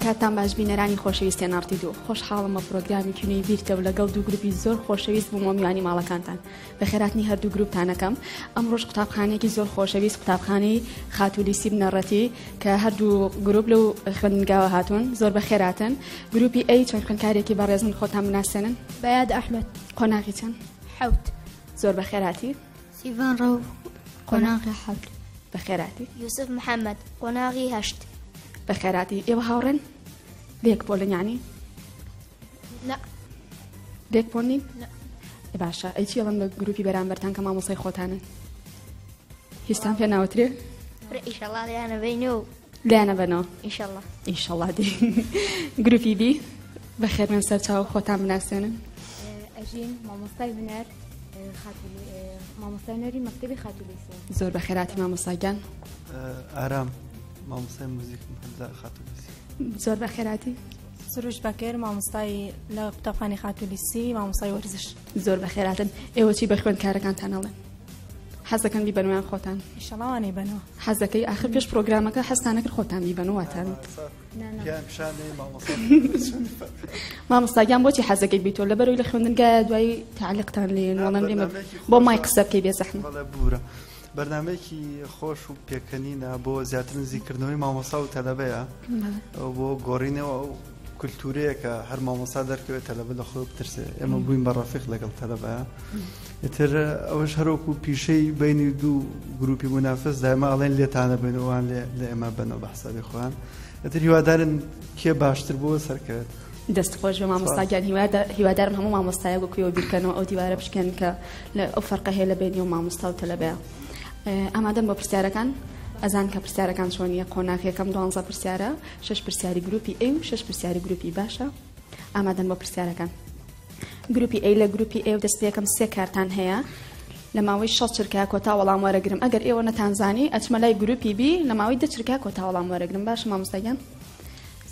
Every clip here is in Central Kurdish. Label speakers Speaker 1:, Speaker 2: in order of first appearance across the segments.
Speaker 1: کاتان باش بینەرانی خۆشەویستیان ناڕتید و خۆشحاڵم بە پرۆگرامی کوێنەی بیرتەوە لەگەڵ دوو گروپی زۆر خۆشەویست بوومە میوانی ماڵەکانتان بە خێراتنی هەردوو گروپتانەکەم ئەمڕۆژ قوتابخانەیەکی زۆر خۆشەویست قوتابخانەی خاتولیسی بنەڕەتی کە هەردوو گروپ لەو خوێندنگاوە هاتوون زۆر بە خێراتن گروپی ئەی چۆن خوێندکارێکی بەڕێزن خۆتان بناسێنن
Speaker 2: بەیاد ئەحمەد
Speaker 1: قۆناغی چەند
Speaker 2: حەوت
Speaker 1: زۆر بە خێراتی
Speaker 2: سیڤان ڕەو قۆناغی حەوت
Speaker 1: بە خێراتی
Speaker 2: یوسف محەممەد قۆناغی هەشت
Speaker 1: بە خێراتی ئێوە هاوڕێن لێک پۆلن یانی
Speaker 2: نە
Speaker 1: لێک پۆلنین باشە ئەیچی ئەڵم لە گروپی بەرامبەرتان کە مامۆسای خۆتانن هیچتان پێ ناوترێ
Speaker 2: ئیشەڵڵا لیانە بینێ و
Speaker 1: لیانە بنەوە
Speaker 2: ئیشەڵڵا
Speaker 1: ئینشەڵڵا دی گروپی بی بە خێرمێن سەرچاو خۆتان بناسێنن
Speaker 3: ئەژین مامۆستای هونەر مامۆستای هونەری مەکتەبی خاتولیسی
Speaker 1: زۆر بە خێراتی مامۆستاگیان
Speaker 4: ئارام مامۆستای موزیکم هەمزە خاتولیسی
Speaker 1: زۆر بە خێراتی
Speaker 5: سروش بەکر مامۆستای لە قوتابخانەی خاتولیسی مامۆستای وەرزش
Speaker 1: زۆر بە خێراتن ئێوە چی بە خوێندکارەکانتان هەڵێن حەز دەکەن بیبەنەوەیان خۆتان
Speaker 5: ئیشەڵڵاوانەی بنەوە
Speaker 1: حەز دەکەی آخر پێش پرۆگرامەکە حەزتان کرد خۆتان بیبەنەوەتان مامۆستاگیان بۆچی حەز دەکەیت بیتۆ لەبەرەوەی لە خوێندنگایە دوایی تعلیقتان لێن وەڵام لێمە بۆ مای قسە بکەی بێ زەحمە
Speaker 4: بورە بەرنامەیەکی خۆش و پێکەنینە بۆ زیاتر نزیکردنەوەی مامۆستا و تەلەبەیە بۆ گۆڕینەوە ئەو کولتورەیە کە هەر مامۆستا دەرکەوێت تەلەبە لە خۆ بترسێ ئێمە بووین بە ڕەفیق لەگەڵ تەلەبەیە ئیتر ئەوەش هەروەکو پیشەی بینی دوو گروپی منافس دایما ئەڵێن لێتانە بێنەوەوان لە ئێمە بنەوە بە حسابی خۆیان ئیتر هیوادارن کێ باشتر بۆ سەرکەوێت
Speaker 1: دەست خۆش بە مامۆستاگیان هیوادارم هەموو مامۆستایە گوکوێەوە بیرکەنەوە ئەو دیوارە بشکێن کە ئەو فەرقە هەیە لە بینی و مامۆستا و تەلەبەیە ئامادەم بۆ پرسیارەکان ئەزان کە پرسیارەکان چۆنیە قۆناغیەکەم 12 پرسیارە 6 پرسیاری گروپی ئێ و 6 پرسیاری گروپی باشە ئامادەن بۆ پرسیارەکان گروپی ئێ لە گروپی ئێ و دەست یەکەم 3 کارتان هەیە لە ماوەی 6 چرکە کۆتا وەڵام وەرەگرم ئەگەر ئێوە نەتانزانی ئەچمە لای گروپی بی لە ماوەی 10 چرکە کۆتا وەڵام وەرەگرم باشە مامۆستاگیان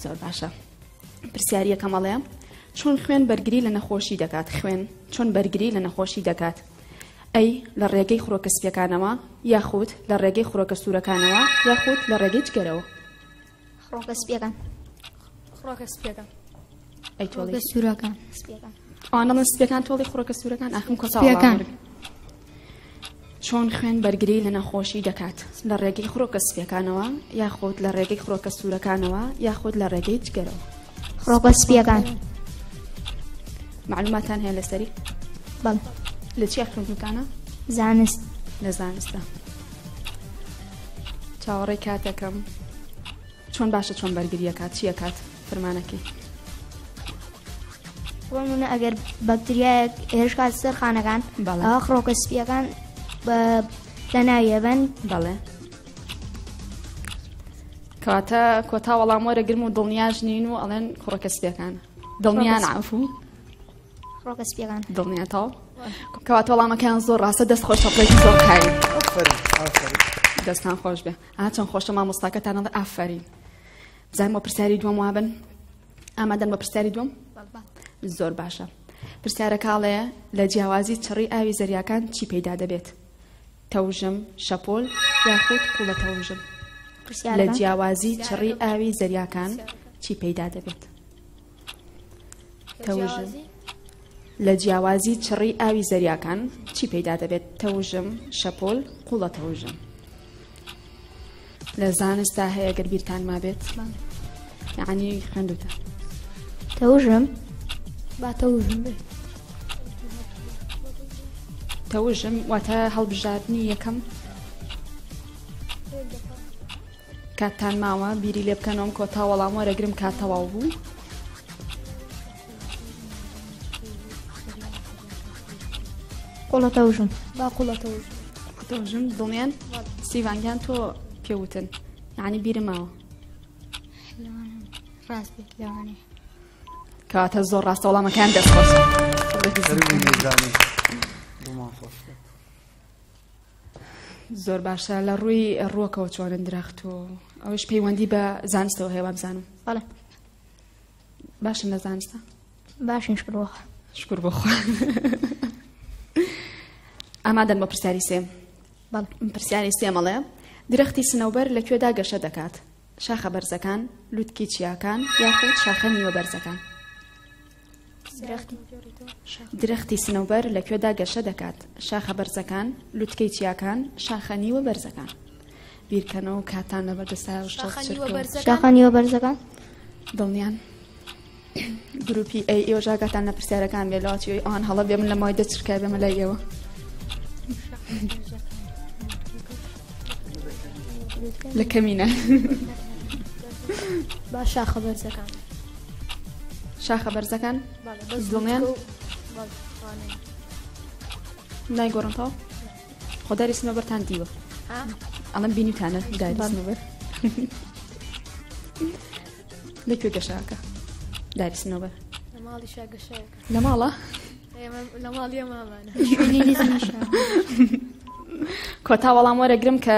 Speaker 1: زۆر باشە پرسیاری یەکەم ئەڵێم چۆن خوێن بەرگری لە نەخۆشی دەکات خوێن چۆن بەرگری لە نەخۆشی دەکات ئەی لە ڕێگەی خۆکەسپیەکانەوە یاخود لە ڕێگەی خۆکە سوورەکانەوە یاخود لە ڕێگەی جگەرەوە
Speaker 2: خۆکەسپیەکان
Speaker 5: خڕۆکەسپیەکان
Speaker 1: ئەی تۆڵی
Speaker 2: سوورەکان سپیەکان
Speaker 1: ئەوانە سپیەکان تۆڵی خۆکە سوورەکان ئاخم کۆتاوەڵام چۆن خوێن بەرگری لە نەخۆشی دەکات لە ڕێگەی خۆکە سپیەکانەوە یاخود لە ڕێگەی خۆکە سوورەکانەوە یاخود لە ڕێگەی جگەرەوە
Speaker 2: خۆکەسپیەکان
Speaker 1: معلوماتان هەیە لەسەری
Speaker 2: بەڵ
Speaker 1: لە چی خوێندنتانە
Speaker 2: زانست
Speaker 1: لە زانستە چاوەڕێی کاتەکەم چۆن باشە چۆن بەرگریەکات چیە کات فەرمانەکەی
Speaker 2: وەمونە ئەگەر بەکتریایەک هێرش کات سەر خانەکان ئەوە خڕۆکەسپیەکان لە ناویەبەن
Speaker 1: بەڵێ کەواتە کۆتا وەڵام وەرەگرم و دڵنیاش نین و ئەڵێن خڕۆکەسپیەکان دڵنیان عەفو
Speaker 2: خڕۆکەسپیەکان
Speaker 1: دڵنیاتەوە کەواتە وەڵامەکەیان زۆر ڕاستە دەست خۆش تەپڵێکی زۆر کاری دەستان خۆش بێ چەند خۆشە مامۆستاکەتان ئەڵێ ئافەرین بزانین بۆ پرسیاری دووەم وابن ئامادەن بە پرسیاری دووەم زۆر باشە پرسیارەکاڵەیە لە جیاوازی چڕی ئاوی زەریاکان چی پەیدا دەبێت تەوژم شەپۆل یاخود قوڵە تەوژم لە جیاوازی چڕی ئاوی زەریاکان چی پەیدا دەبێت تەوژم لە جیاوازی چڕی ئاوی زەریاکان چی پەیدا دەبێت تەوژم شەپۆل قوڵە تەوژم لە زانستا هەیە گەر بیرتان ما بێت یعنی خوێندوتە
Speaker 2: تەوژم
Speaker 3: با تەوژم بێت
Speaker 1: تەوژم واتە هەڵبژاردننی یەکەم کاتتان ماوە بیری لێ بکەنەوەم کۆتا وەڵام وەرەگرم کات تەواو بوو
Speaker 2: قوڵە تەوژم
Speaker 3: با قوڵە تەوژم
Speaker 1: تەوژم دڵنیان سیڤانگیان تۆ پێوتن یعنی بیرماوە
Speaker 2: ڕاست بێت لەوانێ
Speaker 1: کەواتە زۆر ڕاستە وەڵامەکان دەست خۆش زۆر باشە لە ڕووی ڕووەکەوە چۆنن درەخت و ئەوش پەیوەندی بە زانستەوە هەیە بزانم
Speaker 2: بەڵێ
Speaker 1: باشن لە زانستە
Speaker 2: باشن
Speaker 1: شکر بخوا ئامادەن بە پرسیاری سێم
Speaker 2: بەڵێ
Speaker 1: پرسیاری سێمەڵێ درەختی سنەوبەر لەکوێدا گەشە دەکات شاخە بەرزەکان لوتکی چیاکان یاخود شاخە نیوە بەرزەکان درەختی سنوبەر لەکوێدا گەشە دەکات شاخە بەرزەکان لوتکەی چیاکان شاخە نیوە بەرزەکان بیرکەنەوە کاتان لە بەردەسا
Speaker 2: شاخە نیوە بەرزەکان
Speaker 1: دڵنیان گروپی ئەی ئێوە ژاگاتان لە پرسیارەکان بێلاوەتی ئەوان هەڵە بێ من لە مای دەچرکای بێمە لای ئێوە لە کەمینە
Speaker 3: با شاخە بەرزەکان
Speaker 1: شاخە بەرزەکان دڵنیان نایگۆڕنتەوە خۆ داری سنوبەرتان دیوە ئەڵەم بینیتانە داری سنوبەر لەکوێ گەشاکە داری سنوبەر
Speaker 3: لە ماڵی شاگەشەیەەکە
Speaker 1: لە ماڵە
Speaker 3: لە ماڵی مامانە
Speaker 1: کۆتا وەڵام وەرەگرم کە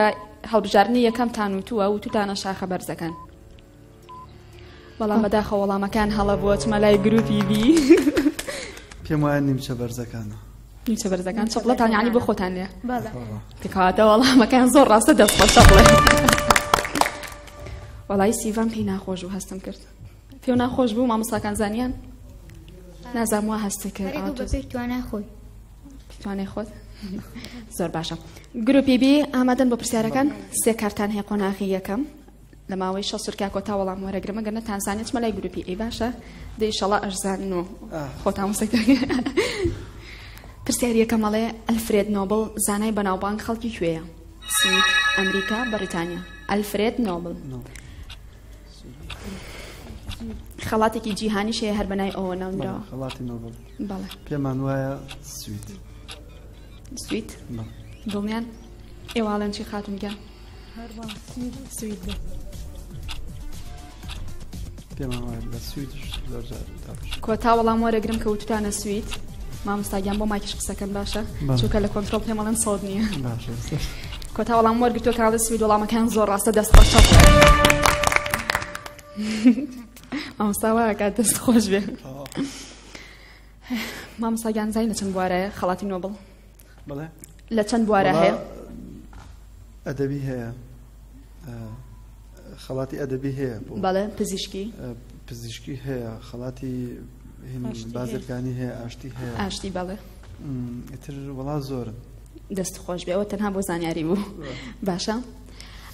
Speaker 1: هەڵبژارنی یەکەمتان وتووە وتوتانە شاخە بەرزەکان بەڵام بەداخە وەڵامەکان هەڵە بووە چمە لای گروپی بی
Speaker 4: پێم وایە نیمچە بەرزەکانە
Speaker 1: نیمچە بەرزەکان چەپڵەتان یعنی بۆ خۆتان لێ پێکاتە وەڵامەکان زۆر ڕاستە دەست بە چەپڵێ وەڵی سیڤان پێی ناخۆش بوو هەستم کرد پێو ناخۆش بوو مامۆستاکان زانیان نازانم وا هەستە کرد توانێ خۆت زۆر باشە گروپی بی ئامادەن بۆ پرسیارەکان سێ کارتان هەیە قۆناغی یەکەم لە ماوەی 6 سورکا کۆتا وەڵام وەرەگرمە گەنە تانزانێت چمە لای گروپی ئەی باشە دە ئیشەڵا ئەشزانن و خۆتان وسەکە پرسیاری یەکەمەڵێ ئەلفرێد نۆبڵ زانای بەناوبانگ خەڵکی کوێیە سوید ئەمریکا بەریتانیا ئەلفرێد نۆبڵ خەڵاتێکی جیهانی شەیە هەر بەنای ئەوە ناونراوە
Speaker 4: خەڵاتی نۆبڵ
Speaker 1: بەڵێ
Speaker 4: پێمان وایە سوید
Speaker 1: سوید دڵنیان ئێواڵەن چی خاتم گیان
Speaker 5: سوید
Speaker 4: پێمان وایە لە سویدش زۆر جار
Speaker 1: کۆتا وەڵام وەرەگرم کە وتوتانە سوید مامۆستاگیان بۆ ماکیش قسەکەم باشە چونکە لە کۆنترۆڵ پێمەڵێن سەود نییە کۆتا وەڵام وەرگرتووە کاڵە سوید وەڵامەکان زۆر ڕاستە دەست بە شەڕ مامۆستا وایە کات دەست خۆش بێ مامۆستاگیان زای لە چەند بوارەیە خەڵاتی نۆبڵ
Speaker 4: بەڵێ
Speaker 1: لە چەند بوارە هەیە
Speaker 4: ئەدەبی هەیە خەڵاتی ئەدەبی هەیە
Speaker 1: بەڵێ پزیشکی
Speaker 4: هەیە خەڵاتی بازرگانی هەیە ئاشتی هەیە
Speaker 1: ئاشتی بەڵێ
Speaker 4: ئیتر وەڵا زۆرن
Speaker 1: دەست خۆش بێ ئەوە تەنها بۆ زانیاری بوو باشە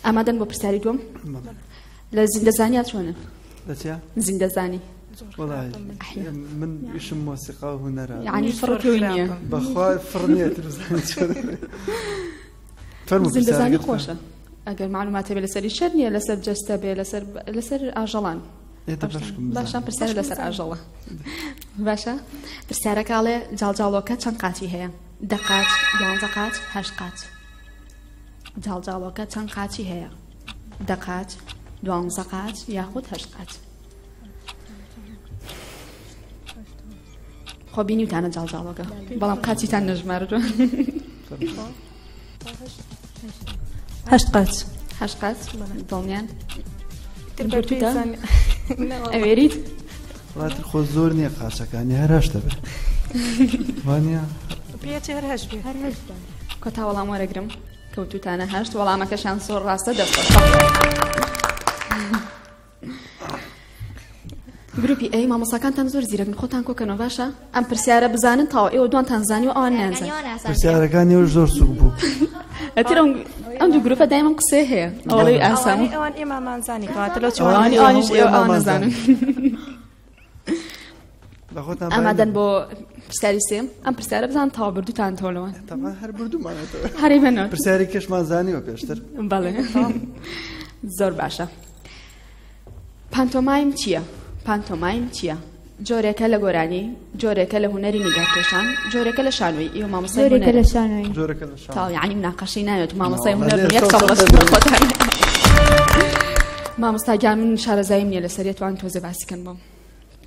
Speaker 1: ئامادەن بۆ پرسیاری دووەم لە زیندەزانیا چۆنن زیندەزانی
Speaker 4: من ئیشم مۆسیقا و هونەرە
Speaker 1: یعنی فڕۆی نییە
Speaker 4: بەخوا فڕنیە
Speaker 1: زیندەزانی خۆشە ئەگەر معلوماتە بێ لەسەری شەر نییە لەسەر جەستە بێ لەسەر ئاژەڵان باشە پرسیارە لەسەر ئاژەڵە باشە پرسیارەکاڵێ جاڵجاڵۆکە چەند قاچی هەیە 10 قاچ 11 قاچ 8 قاچ جاڵجاڵۆکە چەند قاچی هەیە 10 قاچ 12 قاچ یاخود 8 قاچ خۆ بینیوتانە جاڵجاڵۆکە بەڵام قاچیتان نەژماردووە
Speaker 5: 8 قاچ
Speaker 1: 8 قاچ دڵنیان ئەوێریت
Speaker 4: وڵاتر خۆ زۆر نییە قاچەکانی هەر هەشتە بێت وانە
Speaker 5: پێچێ هەر هەشت بێ
Speaker 1: کۆتا وەڵام وەرەگرم کەوتوتانە هەشت وەڵامەکەشان زۆر ڕاستە دەست گروپی ئەی مامۆستاکانتان زۆر زیرەکن خۆتان کۆکەنەوە باشە ئەم پرسیارە بزانن تاوە ئێوە دوانتان زانی و ئەوان نانزان
Speaker 4: پرسیارەکانی ئێوە زۆر سووک بوو
Speaker 1: ئەتر ئەم دوو گروپە دایما قسەی هەیە ئەوڵی ئاسان
Speaker 5: ئەوان ئێمەمانزانی کەواتە لەو
Speaker 1: ئەوانی ئەوانیش ئێوە نەزانن ئامادەن بۆ پرسیاری سێم ئەم پرسیارە بزان تاوا بردووتان تۆڵەوە
Speaker 4: هەر بردوومانێتەوە
Speaker 1: هەری بنەوە
Speaker 4: پرسیاری کەشمان زانیوە پێشتر
Speaker 1: بەڵێ زۆر باشە پانتۆمایم چییە؟ پانتۆمایم چییە؟ جۆرێکە لە گۆرانی جۆرێکە لە هونەری نیگارکێشان جۆرێکە لە شانۆی ئێوە مامۆستای هونەر تاڵ یعنی مناقەشەی ناوێت مامۆستای هونەر یەک سەڵەش خۆتان مامۆستاگیان من شارەزاییم نییە لەسەر توان تۆزە باسیکەن بۆم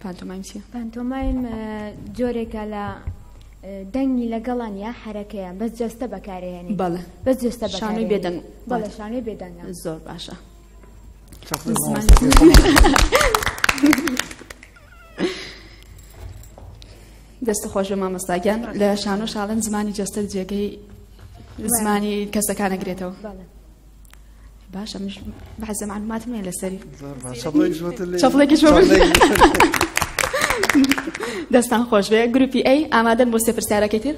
Speaker 1: پانتۆمایم چییە؟
Speaker 3: پانتۆمایم جۆرێکە لە دەنگی لەگەڵان یا حرەکەیان بەس جەستە بەکارهێنی
Speaker 1: بەڵێ
Speaker 3: بەس جەستە
Speaker 1: شانۆی بێدەنگ
Speaker 3: بەڵێ شانۆی بێدەنگە
Speaker 1: زۆر باشە دەست خۆش بە مامۆستاگیان لە شانۆ شاڵن زمانی جەستە جێگەی زمانی کەسەکان ئەگرێتەوە باشە مش بەحەزە معلوماتم هەیە لەسەری
Speaker 4: شەپڵێکی
Speaker 1: دەستان خۆش بێ گروپی ئەی ئامادەن بۆ سێ پرسیارەکەی تر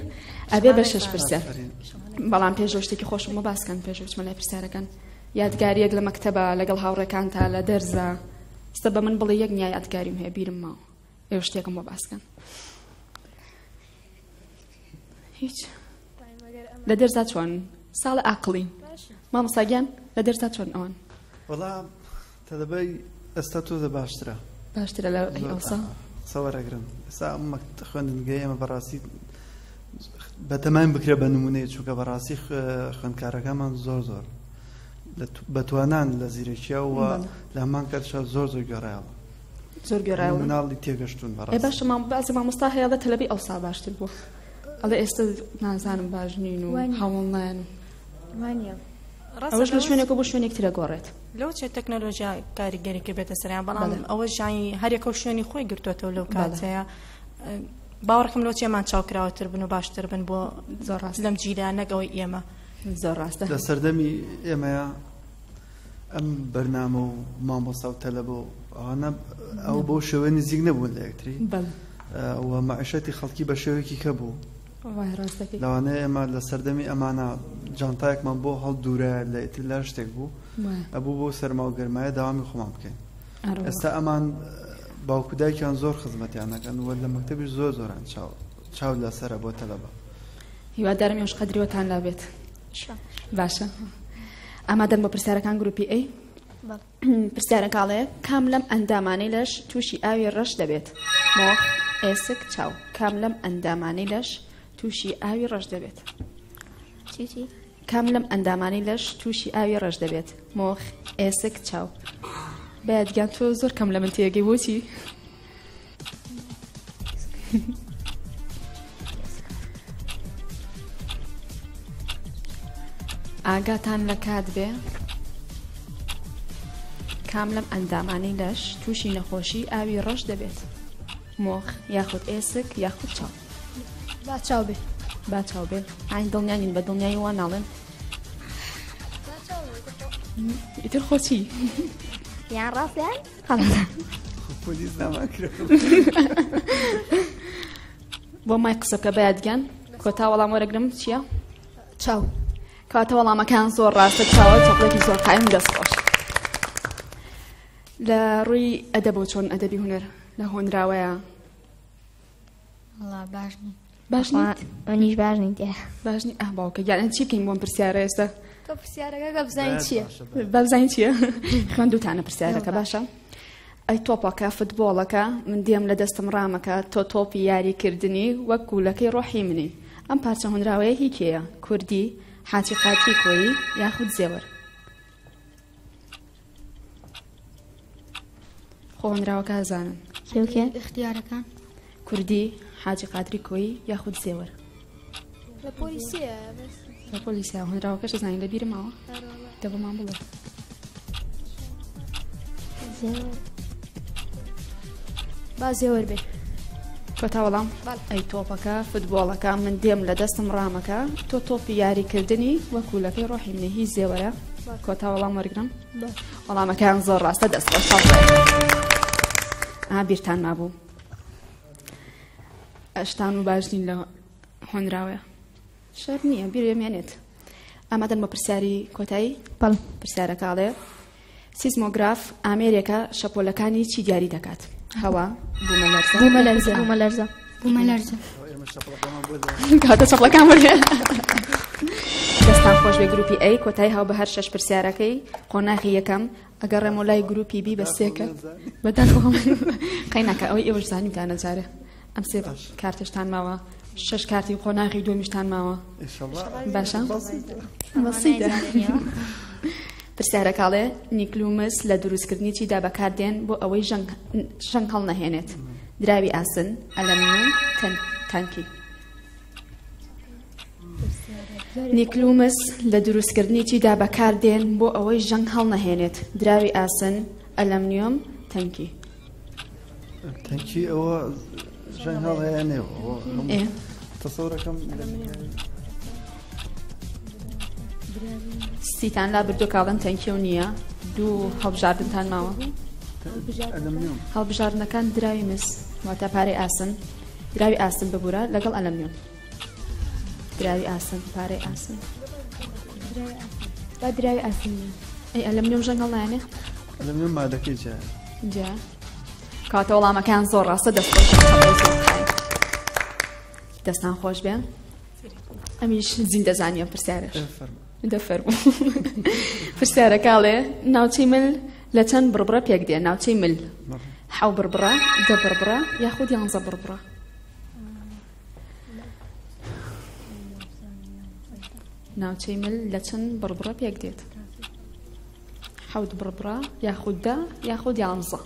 Speaker 1: ئەبێ بە 6 پرسیار بەڵام پێشەوە شتێکی خۆشم بۆ باسکەن پێشەوە بچمە لای پرسیارەکان یادگاریەک لە مەکتەبە لەگەڵ هاوڕێکان تا لە دەرزە ستە بە من بڵێ یەک نیای یادگاریم هەیە بیرم ماوە ئێوە شتێکم بۆ باسکەن هیچ لە دەرزا چۆن ساڵە عاقڵین مامۆستاگیان لە دەرزا چۆن ئەوان
Speaker 4: وەڵام تەلەبەی ئێستا تۆ دە باشترە
Speaker 1: باشترە لە ئەوسا
Speaker 4: سەوەرەگرن ئێستا خوێندنگەی ئەمە بەڕاستی بەتەمان بکرێ بە نمونەیە چونکە بەڕاستی خوێندکارەکەمان زۆر بەتوانان لە زیرەکیەوە لە هەمان کاتشا زۆر گۆڕایەوە
Speaker 1: زۆر گۆڕایەوە
Speaker 4: مناڵی تێگەشتون بەڕاستی
Speaker 1: باشە بەزی مامۆستا هەیە لە تەلەبی ئەوسا باشتر بوو ئەڵێ ئێستا نازانم باش نین و هەوڵ نایەن
Speaker 3: وانە
Speaker 1: ئەوەش لە شوێنێکە بۆ شوێنێکترە گۆڕێت
Speaker 5: لەو چێ تەکنۆلۆژیا کاریگەریکە بێتە سەریان بەڵام ئەوە ژانی هەرێکە و شوێنی خۆی گرتوێتەوە لەو کاتەیە باوەڕکەم لۆ چێمان چاوکراوەتر بن و باشتر بن بۆ
Speaker 1: زۆر ڕاست
Speaker 5: لەم جیرا نەگەوەی ئێمە
Speaker 1: زۆر ڕاستە
Speaker 4: لە سەردەمی ئێمەیە ئەم بەرنامە و مامۆستا و تەلەبە ئەوانە ئەو بۆ شێوە نزیک نەبوون لە یەکتری و مەعیشەتی خەڵکی بە شێوەیەکی کەبوو لەوانەیە ئێمە لە سەردەمی ئەمانە جانتایەکمان بۆ هەڵ دوورە لە ئیتر لە شتێک بوو ئەبوو بۆ سەرما و گەرمایە داوامی خۆمان بکەین ئێستا ئەمان باوکودایکیان زۆر خزمەتیان نەکەن و لە مەکتەبی زۆران چاو لەسەرە بۆ تەلەبە
Speaker 1: هیوادارم ئێوەش قەدریوەتان لابێت باشە ئامادەن بۆ پرسیارەکان گروپی ئەی پرسیارەکاڵێ کام لەم ئەندامانەی لەش تووشی ئاوی ڕەش دەبێت مۆخ ئێسک چاو کام لەم ئەندامانەی لەش تووشی ئاوی ڕەش دەبێت کام لەم ئەندامانەی لەش تووشی ئاوی ڕەش دەبێت مۆخ ئێسک چاو بەیادگیان تۆ زۆر کەم لە من تێگەی بۆچی ئاگاتان لە کات بێ کام لەم ئەندامانەی لەش تووشی نەخۆشی ئاوی ڕەش دەبێت مۆخ یاخود ئێسک یاخود چاو
Speaker 2: با چاو بێ
Speaker 1: با چاو بێ ئاین دڵنیانین بە دڵنیایی وان ناڵێن ئیتر خۆچی
Speaker 2: یان ڕاستیان
Speaker 4: پۆلیس ناماکرێت
Speaker 1: بۆ مای قسەکە بەیادگیان کۆتا وەڵام وەرەگرم چییە؟
Speaker 2: چاو
Speaker 1: کاتە وەڵامەکان زۆر ڕاستە چاوە چۆقڵێکی زۆر قایم دەستخۆش لە ڕووی ئەدەبەوە چۆن ئەدەبی هونەر لە هۆنراوەیە
Speaker 2: باش نیت ئەنیش باش نیت
Speaker 1: باشنی باوکە یان چی بکەین بۆم پرسیارە ئێستا
Speaker 2: تۆ پرسیارەکە بزانین چییە
Speaker 1: بەبزانین چییە خوێندوتانە پرسیارەکە باشە ئەی تۆپەکە فوتبۆڵەکە من دێم لە دەستم ڕامەکە تۆ تۆپی یاریکردنی وەک گوولەکەی ڕۆحی منی ئەم پارچە هۆنراوەیە هی کێیە کوردی حاجی قاتری کۆیی یاخود زێوەر خۆ هۆنراوەکە ئازانن
Speaker 2: کێوکێ اختیارەکان
Speaker 1: کوردی حاجی قاتری کۆیی یاخود زێوەر
Speaker 2: لە پۆلیسیە
Speaker 1: لە پۆلیسیا هۆنراوەکەش زانین لە بیرماوە دەبمان بڵێ
Speaker 2: با زێوەر بێ
Speaker 1: کۆتا وەڵام ئەی تۆپەکە فوتبۆڵەکە من دێم لە دەستم ڕامەکە تۆ تۆپی یاریکردنی وەک گوولەکەی ڕۆحی منی هیچ زێوەرە کۆتا وەڵام وەرگرم وەڵامەکەیان زۆر ڕاستە دەستخۆش بیرتان مابوو ئەشتان و باشنین لە هۆنراوە شەر نییە بیرێمێنێت ئامادەن بە پرسیاری کۆتایی پرسیارەکاڵێ سیزمۆگراف ئامێرێکە شەپۆلەکانی چی دیاری دەکات هەوا
Speaker 2: بوومە لەرزە
Speaker 1: کاتە چەپڵەکان وەرگێ دەستان خۆش بێ گروپی ئەی کۆتایی هاو بە هەر 6 پرسیارەکەی قۆناغی یەکەم ئەگەر ڕێمە لای گروپی بی بە سێکە بەدەخۆم قەیناکە ئەوەی ئێوەش زانیتانە جارە ئەم سێ کارتشتان ماوە 6 کارتی قۆناغی دومیشتان ماوە باشە بەسیتە پرسیارەکاڵێ نیکلومس لە دروستکردنی چیدا بەکاردێن بۆ ئەوەی ژەنگ هەڵ نەهێنێت دراوی ئاسن ئەلەمینیۆم تانکی نیکلومس لە دروستکردنی چیدا بەکاردێن بۆ ئەوەی ژەنگ هەڵ نەهێنێت دراوی ئاسن ئەلەمینیۆم تانکی
Speaker 4: ئەوە ژەنگ هەڵهێنێەوە تەسەورەکەم
Speaker 1: سیتان لا بردو کاڵن تەنکیە و نییە دوو هەڵبژاردنتان ماوە هەڵبژاردنەکان دراوی مس واتە پارەی ئاسن دراوی ئاسن ببوورە لەگەڵ ئەلەمنیۆم دراوی ئاسن پارەی ئاسن
Speaker 3: با دراوی ئاسن
Speaker 1: ئەی ئەلەمنیۆم ژەنگەڵ نایانێ
Speaker 4: ئەلەمنیۆم مادەکەی
Speaker 1: جا کاتە وەڵامەکان زۆر ڕاستە دەستخۆش دەستان خۆش بێ ئەمیش زین دەزانیە پرسیارش دەفەرموو پرسیارە کاڵێ ناوچەی مل لە چەند بڕبڕە پێک دێ ناوچەی مل حەو بڕبڕە دە بڕبڕە یاخود 11 بڕبڕە ناوچەی مل لە چەند بڕبڕە پێک دێت حەوت بڕبڕە یاخود دە یاخود 11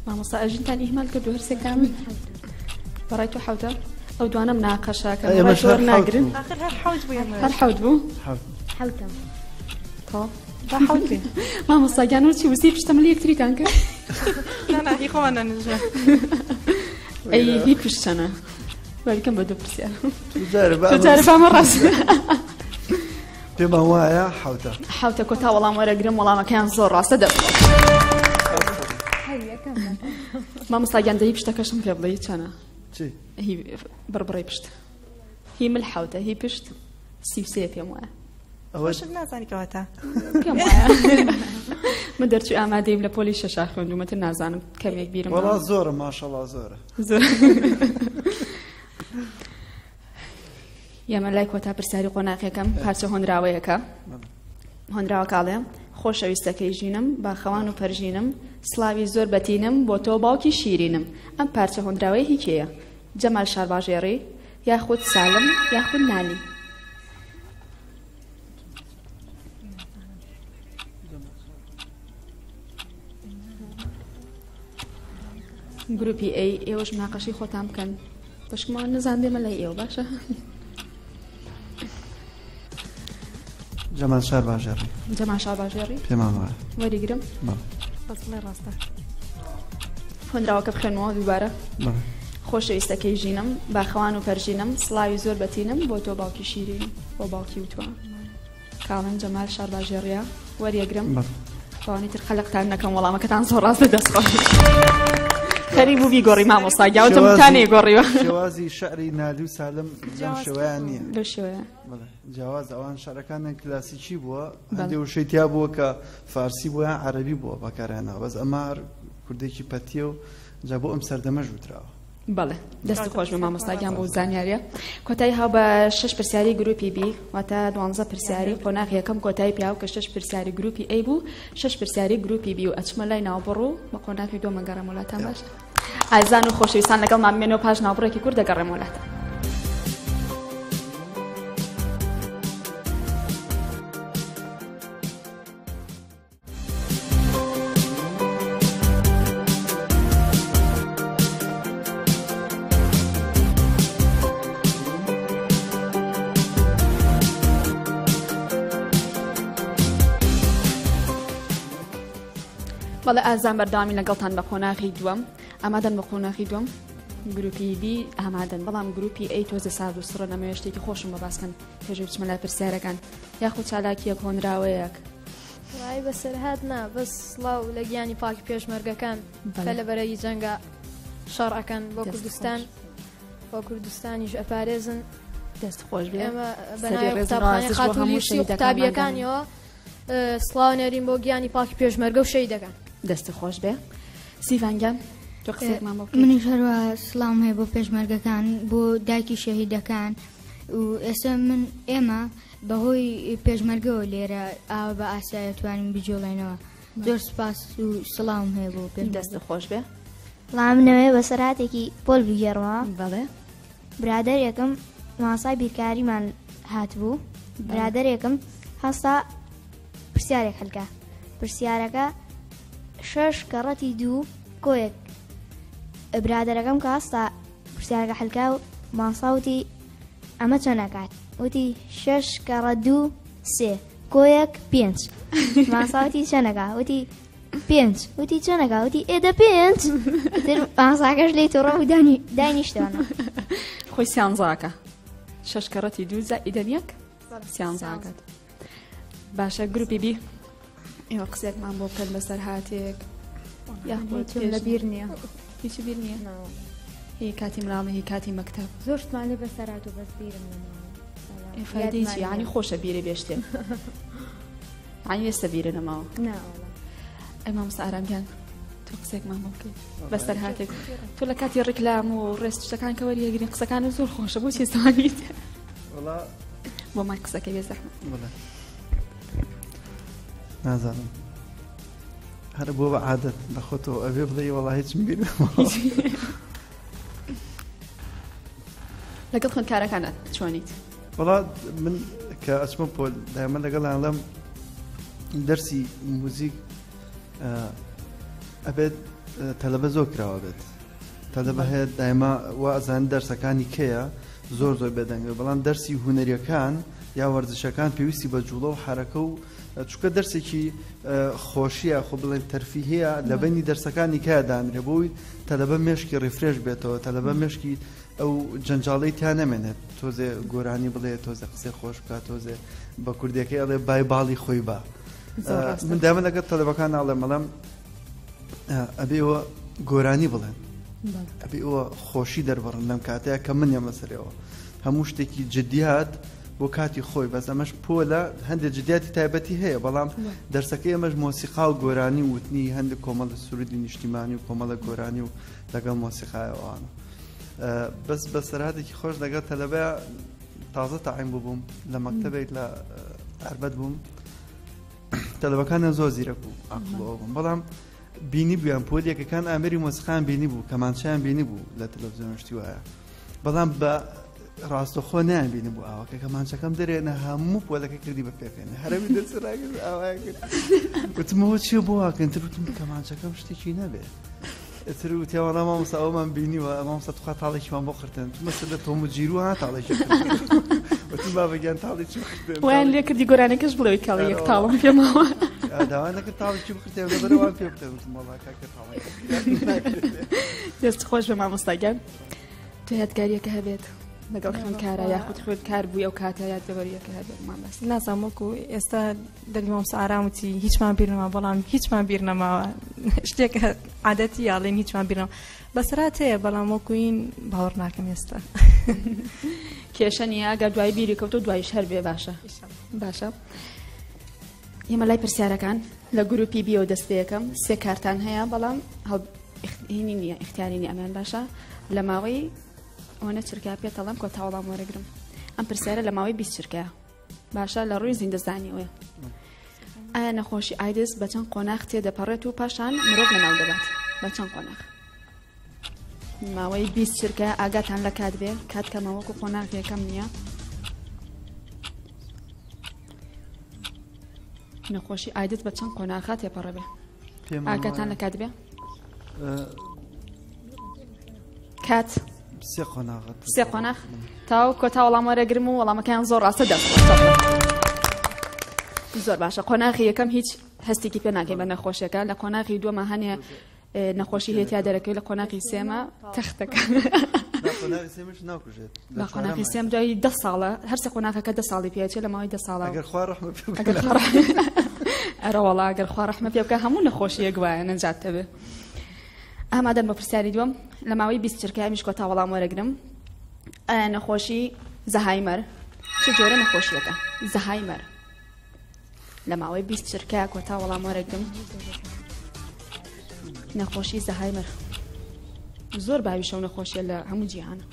Speaker 1: مامۆستا ئەژینتان ئیهمال کردو هەرسێک کامل بەڕای تۆ حەوتە ئەو دوانە مناقەشەکە بەڕای تۆ وەرناگرن هەر حەوت بوو
Speaker 3: حەوتم
Speaker 5: با حەوت بێ
Speaker 1: مامۆستاگیان وچی وسی پشتەمەڵ یەکتریتان کرد
Speaker 5: هی خۆمان نەنژە
Speaker 1: ئەی هی پشت چەنە وەریکەم بە دوو پرسیار
Speaker 4: جارە
Speaker 1: بامە ڕاست
Speaker 4: پێمان وایە
Speaker 1: حەوتە کۆتا وەڵام وەرەگرم وەڵامەکەیان زۆر ڕاستە دەبێت مامۆستاگیان دەی پشتەکەشم پێ بڵێ چەنە هی بڕبڕی پشت هی مل حەوتە هی پشت 33 پێم وایە
Speaker 5: ئەوەشت نازانی کەواتە
Speaker 1: پێم وایە من دەرچوو ئامادەیم لە پۆلی شەشا خوێندومەتر نازانم کەمێک بیرم
Speaker 4: وەڵا زۆرە ماشەڵڵا زۆرە
Speaker 1: یەمە لای کۆتا پرسیاری قۆناغیەکەم پارچە هۆنراوەیەکە هۆنراوە کاڵێ خۆشەویستەکەی ژینم باخەوان و پەرژینم سڵاوی زۆر بەتینم بۆ تۆ باوکی شیرینم ئەم پارچە هۆنراوەی هیچەیە جەمال شارباژێڕی یاخود سالم یاخود نالی گروپی ئێوەش مناقەشەی خۆتان بکەن بەشکمان نەزاندێمە لای ئێوە باشە
Speaker 4: جەمال شارباژێڕی پێمان وایە
Speaker 1: وەریگرم
Speaker 5: بەس بڵێ ڕاستە
Speaker 1: هۆنراوەکە بخێنەوە دووبارە خۆشەویستەکەی ژینم باخەوان و پەرژینم سڵاوی زۆر بەتینم بۆ تۆ باوکی شیرینم بۆ باوکی وتووە کاڵن جەمال شارباژێڕیە وەریەگرم بەوانی تر خەلقتان نەکەم وەڵامەکەتان زۆر ڕاستە دەستخۆش خەری بوو بیگۆڕی مامۆستا گیاوتم تانێ گۆڕیوە
Speaker 4: جیاوازی شعری نالی و سالم لەم شێوەیان نییە
Speaker 1: لە شێوەیە
Speaker 4: جیاواز ئەوان شارەکانیان کلاسیکی بووە هەندێک وشەیتیا بووە کە فارسی بووە یان عەرەبی بووە بەکارهێنا بەس ئەمە کوردێکی پەتیە و جا بۆ ئەم سەردەمە ژووتراوە
Speaker 1: بەڵێ دەستی خۆش بە مامۆستاگیان بۆ زانیاریە کۆتایی هاو بە 6 پرسیاری گروپی بی واتە 12 پرسیاری قۆناغ یەکەم کۆتایی پیاو کە 6 پرسیاری گروپی ئەی بوو 6 پرسیاری گروپی بی و ئەچمە لای ناوبڕوو بە قۆناغی دۆ مەگەڕێم وڵاتان باشە ئایزان و خۆشەویستان لەگەڵ مامێنەوە پاش ناوبڕێکی کورد دەگەڕێم وڵاتە بەڵێ ئازان بەرداوامی لەگەڵتان بە قۆناغی دووەم ئامادەن بە قۆناغی دووەم گروپی بی ئامادەن بەڵام گروپی ئەی تۆزە سارد و سڕە نەمەوێ شتێکی خۆشم بە باسکەن پێشەوە بچمە لای پرسیارەکان یاخود چالاکیەک هۆنراوەیەک
Speaker 6: ڕای بەسەرهات نا بەس سڵاو لە گیانی پاکی پێشمەرگەکان کە لە بەرەی جەنگە شەڕەکەن بۆ کوردستان بۆ کوردستانیش ئەپارێزن
Speaker 1: دەست خۆش بێ
Speaker 6: ئێمە بەناوی خاتولیسی و قوتابیەکانیەوە سڵاو نەرین بۆ گیانی پاکی پێشمەرگە و شەی دەکەن
Speaker 1: دەست خۆش بێ سیڤانگیان تۆ قسێکمان بۆ
Speaker 2: منیش هەروە سڵاوم هەیە بۆ پێشمەرگەکان بۆ دایکی شەهیدەکان و ئێستا من ئێمە بەهۆی پێشمەرگەوە لێرە ئاوە بە ئاسایە توانین بجۆڵێنەوە زۆر سپاس و سڵاوم هەیە بۆ پێ
Speaker 1: دەست خۆش بێ
Speaker 2: وڵامنەوەی بەسەراتێکی پۆل بگێڕەوە
Speaker 1: بەڵێ
Speaker 2: برادر یەکەم ماسای بیرکاریمان هاتبوو برادر یەکەم هەستا پرسیارێک هەلکە پرسیارەکە 6 کەڕەتی 2 کۆیەک برادەرەکەم کە هەستا پرسیارەکە هەلکا و ماساوتی ئەمە چۆن ناکات وتی 6 کەڕە 2 3 کۆیەک 5 ماساوتی چەنەکە وتی 5 وتی چۆنەکە وتی ئێدە 5 ئاساکەش لێی تۆڕە و دانیشتوانە
Speaker 1: خۆی سیانزاکە 6 کەڕەتی 2 زائیدەن 1 سیانزاکات باشە گروپی بی ئێوە قسێکمان بۆ بکەن بەسەر هاتێک یاخۆت
Speaker 3: لە بیر نییە
Speaker 1: هیچی بیر نییە هی کاتی مراڵمە هی کاتی مەکتەب
Speaker 3: زۆر شتمان لێ بەسەرات و بەس بیرم
Speaker 1: فایدەی چی یعنی خۆشە بیرە بێشتێ یعنی ئێستا بیرە نەماوە ئەمام سارامیان تۆ قسێکمان بۆ بکەیت بەسەر هاتێک تۆ لە کاتی ڕێکلام و ڕێست شتەکان کە وەریەگرین قسەکانت زۆر خۆشە بۆ چێستوانیت بۆ مای قسەکە بێ زەحمەت
Speaker 4: نازانم هەر بۆ بە عادەت لە خۆتەوە ئەوێ بڵێ وەڵا هیچم بیر
Speaker 1: لەگەڵ خوێندکارەکانت چۆنیت
Speaker 4: وەڵا من کە ئەچمە پۆل دایمە لەگەڵیان لەم دەرسی موزیک ئەبێت تەلەبە زۆر کراوە بێت تەلەبە هەیە دایما وا ئەزان دەرسەکانی کەیە زۆر بێدەنگێ بەڵام دەرسی هونەریەکان یا وەرزشەکان پێویستی بە جوڵە و حرەکە و چونکە دەرسێکی خۆشیە خۆ بڵێن تەرفیهەیە لە بینی دەرسەکانی کە دانرێ بۆی تەلەبە مێشکی ڕیفرێش بێتەوە تەلەبە مێشکی ئەو جەنجاڵی تیان نەمێنێت تۆزێ گۆرانی بڵێ تۆزە قسەی خۆش بکات تۆزێ بە کوردەکەی ئەڵێ بای باڵی خۆی بە من دایمە لەگەڵ تەلەبەکان ناڵێم بەڵام ئەبێەوە گۆرانی بڵێن ئەبێەوە خۆشی دەربڕن لەم کاتەیە کە منیە مەسەرەوە هەموو شتێکی جدیات بۆ کاتی خۆی بەس ئەمەش پۆلە هەندێک جدیاتی تایبەتی هەیە بەڵام دەرسەکەی ئەمەش مۆسیقا و گۆرانی وتنی هەندێک کۆمەڵە سرودی نیشتیمانی و کۆمەڵە گۆرانی و لەگەڵ مۆسیقایەوەوانە بەس بە سەرهاتێکی خۆش لەگەڵ تەلەبەیە تازە تاعیم بووم لە مەکتەبێک لە ئەربەد بووم تەلەبەکانە زۆر زیرەک و عەقڵەوە بووم بەڵام بینی بوویان پۆلیەکەکان ئامێری مۆسیقایان بینی بوو کەمانچەیان بینی بوو لە تەلەڤیزیۆن شتی وایە بەڵام بە ڕاستەخۆ نیان بینی بوو ئاوەکە کەمانچەکەم دەرێنە هەموو پۆلەکە کردی بە پێکەنە هەرەمی دەسڕاگرت ئاوایە کرد وتمەوە چی بۆ واکەن تر وتم کەمانچەکەم شتێکی نەبێت ئەتر وتیاوەڵا مامۆستا ئەومان بینیوە مامۆستا توخوا تاڵێکیمان بۆ خرتن تو مەسەلە تۆم و جیرو ها تاڵێکی وتم بابەگیان تاڵێکی بخرتن
Speaker 1: ویان لێ کردی گۆرانەکەش بڵێوی کاڵی یەک تاڵم پێماوە
Speaker 4: داوای نەکرد تاڵێکی بخرتێ لەبەرەوان پێ بکەن وتم وەڵا کاکە تاڵێکی
Speaker 1: دەست خۆش بە مامۆستاگیان تۆ یادگاریەکە هەبێت لەگەڵ خوێندکارە یاخود خوێندکار بووی ئەو کاتە یادگەوەریەکە هەبێت مامۆستا
Speaker 5: نازانم وەکو ئێستا دەری مامۆستا ئاراموتی هیچمان بیر نەما بەڵام هیچمان بیر نەماوە شتێک عادەتی یاڵێن هیچمان بیر نەما بەسەرات هەیە بەڵام وەکوین باوەڕ ناکەم ئێستا
Speaker 1: کێشە نییە ئەگەر دوای بیری کەوتۆ دوایش هەر بێ باشە باشە ئێمە لای پرسیارەکان لە گروپی بیۆ دەست پێ یەکەم 3 کارتان هەیە بەڵام هینی نییە اختیارینی ئەمان باشە لە ماوەی ئەوەنە چرکا پێتەڵم کۆتا وەڵام وەرەگرم ئەم پرسیارە لە ماوەی 20 چرکەیە باشە لە ڕووی زیندەزانیەوەیە ئایا نەخۆشی ئایدس بە چەند قۆناغ تێدەپەڕێت و پاشان مرۆڤ لەناو دەبات بە چەند قۆناغ ماوەی 20 چرکە ئاگاتان لە کات بێ کات کە ماوەکو قۆناغ یەکەم نییە نەخۆشی ئایدس بە چەند قۆناغا تێپەڕە بێ ئاگاتان لە کات بێ کات 3 قۆناغ تاو کۆتا وەڵام وەرەگرم و وەڵامەکەیان زۆر ڕاستە دەست زۆر باشە قۆناغی یەکەم هیچ هەستێکی پێ ناکەی بە نەخۆشیەکە لە قۆناغی دووەمە هەنێ نەخۆشی هێتیا دەرەکەی لە قۆناغی سێمە تەختەکە لە قۆناغی سێم دوای 10 ساڵە هەرسێ قۆناغەکە 10 ساڵی پێچێت لە ماوەی 10 ساڵە ئەرە وەڵا ئەگەر خوا ڕەحمە پێ بکە هەموو نەخۆشیەک وایە نەنجاتە بێ ئامادەن بە پرسیاری دووەم لە ماوەی 20 چرکە میش کۆتا وەڵام وەرەگرم ئایا نەخۆشی زەهایمەر چ جۆرە نەخۆشیەکە زەهایمەر لە ماوەی 20 چرکە کۆتا وەڵام وەرەگرم نەخۆشی زەهایمەر زۆر باویشە و نەخۆشیە لە هەموو جیهانە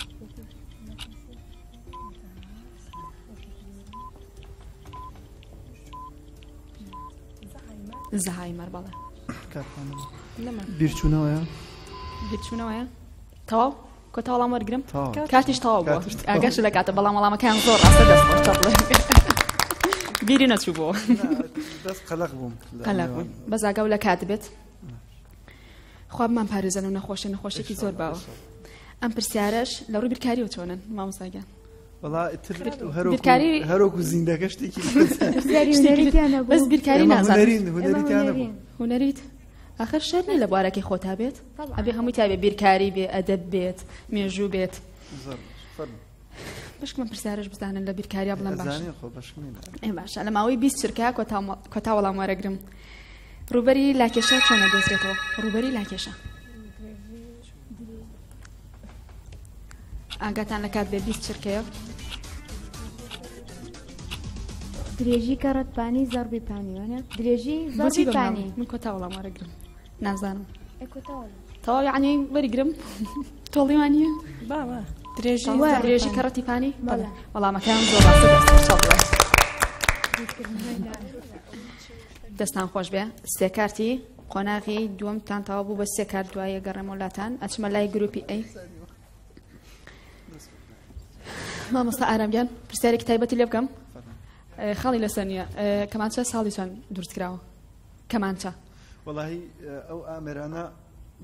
Speaker 1: زەهایمەر بەڵێ
Speaker 4: بیرچوونەوەیە
Speaker 1: بیرچوونەوەیە تەواو کۆتا وەڵام وەرگرم کاتیش تەواو بووە ئاگاش لە کاتە بەڵام وەڵامەکەیان زۆر ڕاستە دەست بیری نەچوو بۆ
Speaker 4: قەلق بووم
Speaker 1: بەس ئاگاو لە کات بێت خوابمان پارێزن و نەخۆشێکی زۆر باوە ئەم پرسیارەش لە ڕووی بیرکاریەوە چۆنن مامۆستاگیان
Speaker 4: والله هەرۆکو زیندەکە شتێکی
Speaker 1: بەس بیرکاری نازانم هونەریت آخر شەر نیە لە بوارەکەی خۆتا بێت ئەبێ هەمووی تا بێ بیرکاری بێ ئەدەب بێت مێژوو بێت بەشکمە پرسیارش بزانن لە بیرکاریە بڵێم باشە لە ماوەی 20 چرکە کۆتا وەڵام وەرەگرم ڕوبەری لاکێشە چۆنە دۆزرێتەوە ڕوبەری لاکێشە ئاگاتان لە کات بێ 20 چرکەیە
Speaker 3: درێژی کەڕەتپانی زەربی پانی وانە درێژی زەربی پانی
Speaker 1: من کۆتا وەڵام وەرەگرم نازانم تەواو یعنی وەریگرم تۆڵیوانیە درێژی کەڕەتی پانی وەڵامەکان زۆر ڕاستە دەستان خۆش بێ سێ کارتی قۆناغی دووەمتان تەواو بوو بە سێ کارت دوایە گەڕێمە وڵاتان ئەچمە لای گروپی ئەی مامۆستا ئارامگیان پرسیارێکی تایبەتی لێ بکەم خاڵی لەسەر نییە کەمانچە ساڵی چۆن دروست کراوە کەمانچە
Speaker 4: وەڵاهی ئەو ئامێرانە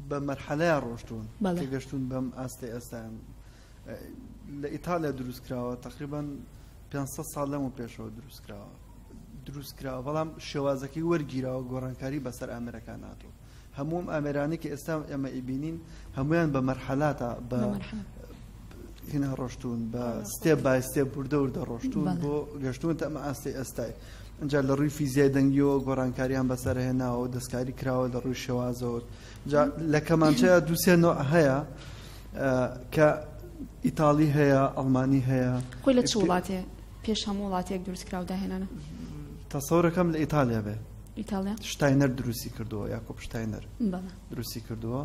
Speaker 4: بە مەرحەلەیە ڕۆشتون گەشتون بەم ئاستی ئێستان لە ئیتالیا دروست کراوە تقریبا 500 ساڵ لەمە پێشەوە دروست کراوە بەڵام شێوازەکەی وەرگیراوە گۆڕانکاری بەسەر ئامێرەکان هاتووە هەموم ئامێرانی کە ئێستا ئێمە ئیبینین هەمویان بە مەرحەلاتە بە هنا ڕۆشتون بە ستێپ بای ستێپ وردە وردە ڕۆشتون بۆ گەشتون ئەمە ئاستی ئێستای ئەجا لە ڕووی فیزیای دەنگیەوە گۆڕانکاریان بەسەرهێناوە دەستکاری کراوە لە ڕووی شێوازەوە لە کەمانچەیە دووسێ نۆع هەیە کە ئیتاڵی هەیە ئەڵمانی هەیە
Speaker 1: خۆی لە چ وڵاتێ پێش هەموو وڵاتێک دروست کراو داهێنانە
Speaker 4: تەسەوڕەکەم لە ئیتالیا بێ
Speaker 1: ئیتالیا
Speaker 4: شتاینەر دروستی کردووە یاکۆب شتاینەر دروستی کردووە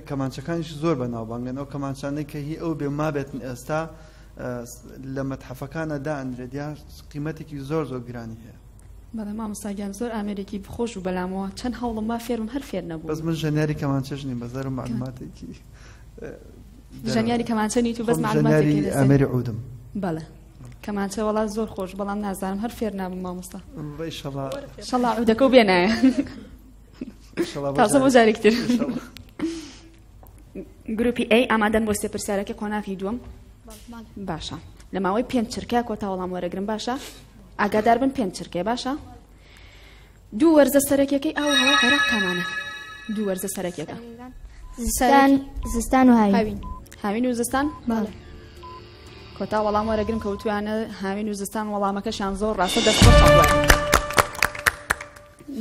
Speaker 4: کەمانچەکانیش زۆر بەناوبانگن ئەو کەمانچانەی کە هی ئەو بێ مابێتن ئێستا لە مەتحەفەکانە دائەنرێت یا قیمەتێکی زۆر گرانی هەیە
Speaker 1: بەڵێ مامۆستاگیان زۆر ئامێرێکی بخۆش و بەلامەوە چەند هەوڵم ما فێرم هەر فێر نەبوو
Speaker 4: بەس من ژەنیاری کەمانچەش نیم بەزەرم معلوماتێکی
Speaker 1: ژەنیاری کەمانچە نیت و بەس معلوماتێکی لەسەر
Speaker 4: ئەمێری عودم
Speaker 1: بەڵێ کەمانچە وەڵات زۆر خۆش بەڵام نازانم هەر فێر نابم مامۆستا
Speaker 4: ئینشەڵا
Speaker 1: عودەکە و بێنایە تازە بۆ جارێکتر گروپی ئەی ئامادەن بۆ سێ پرسیارەکە قۆناغی دووەم باشە لە ماوەی 5 چرکە کۆتا وەڵام وەرەگرم باشە ئاگادار بن 5 چرکێ باشە دوو وەرزە سەرەکیەکەی ئاو هەوا عێراق کامانە دوو وەرزە سەرەکیەکە
Speaker 2: زستان و هاوین
Speaker 1: هاوین و زستان کۆتا وەڵام وەرەگرم کەوتویانە هاوین و زستان وەڵامەکەشیان زۆر ڕاستە دەست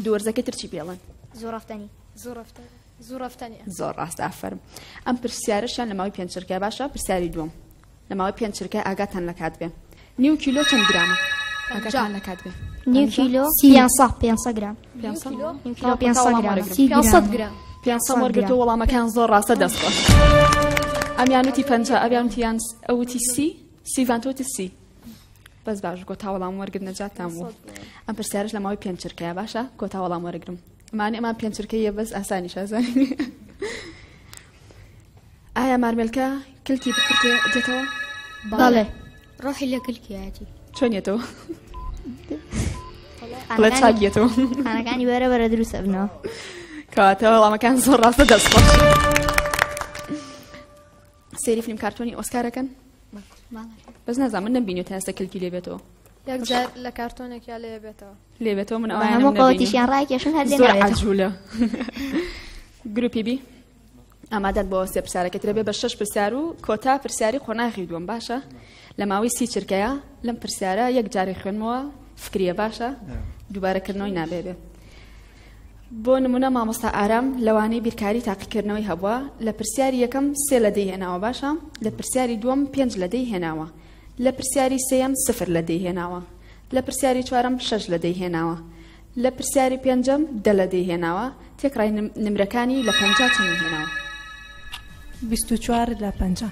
Speaker 1: دوو وەرزەکەی ترچی پێڵێن زۆر ڕاست ئافەرم ئەم پرسیارەشیان لە ماوەی 5 چرکە باشە پرسیاری دووەم لە ماوەی 5 چرکە ئاگاتان لە کات بێ نیو کیلۆ چەند گرامە ئاگاتان لە کات بێ
Speaker 2: نیو کیلۆ 500 گرام
Speaker 1: 500 وەرگرتو وەڵامەکان زۆر ڕاستە دەست خۆش ئەمیانوتی 50 ئەویانوتیان ئەوتی سی ڤانتۆتی سی بەس باش کۆتا وەڵام وەرگرت نەجاتتان بوو ئەم پرسیارش لە ماوەی 5 چرکەیە باشە کۆتا وەڵام وەرەگرم ئەمان 5 چرکەیە بەس ئاسانی شازانی ئایا مارمێلکە کلکی بکرتێ دێتەوە
Speaker 2: بەڵێ ڕۆحی لە کلکیاتی
Speaker 1: چۆنیێتەوە بڵێ چاگیێتەوە
Speaker 2: خانەکانی بەرە دروستە بنەوە
Speaker 1: کەواتە وەڵامەکان زۆر ڕاستە دەست خۆش سێری فیلم کارتۆنی ئۆسکارەکەن بەس نازانم من نەمبینیوە تا ئێستا کلکی لێ بێتەوە
Speaker 6: یەکجار لە کارتۆنێکیا لێ بێتەوە
Speaker 1: من
Speaker 2: ئەوانە هەموو قەوەتیشیان ڕایکێشن هەر
Speaker 1: زۆر عەجوولە گروپی بی ئامادەت بۆ سێ پرسیارەکە ترە بێ بە 6 پرسیار و کۆتا پرسیاری قۆناغی دووەم باشە لە ماوەی 30 چرکەیە لەم پرسیارە یەکجاری خوێنمەوە فکریە باشە دووبارەکردنەوەی نابێ بۆ نمونە مامۆستا ئارام لەوانەی بیرکاری تاقیکردنەوەی هەبووە لە پرسیاری یەکەم 3 لەدەی هێناوە باشە لە پرسیاری دووەم 5 لەدەی هێناوە لە پرسیاری سێیەم 0 لەدەی هێناوە لە پرسیاری چوارەم 6 لەدەی هێناوە لە پرسیاری پێنجەم 10 لەدەی هێناوە تێکڕای نمرەکانی لە 50 چەندی هێناوە
Speaker 5: 24 لە 50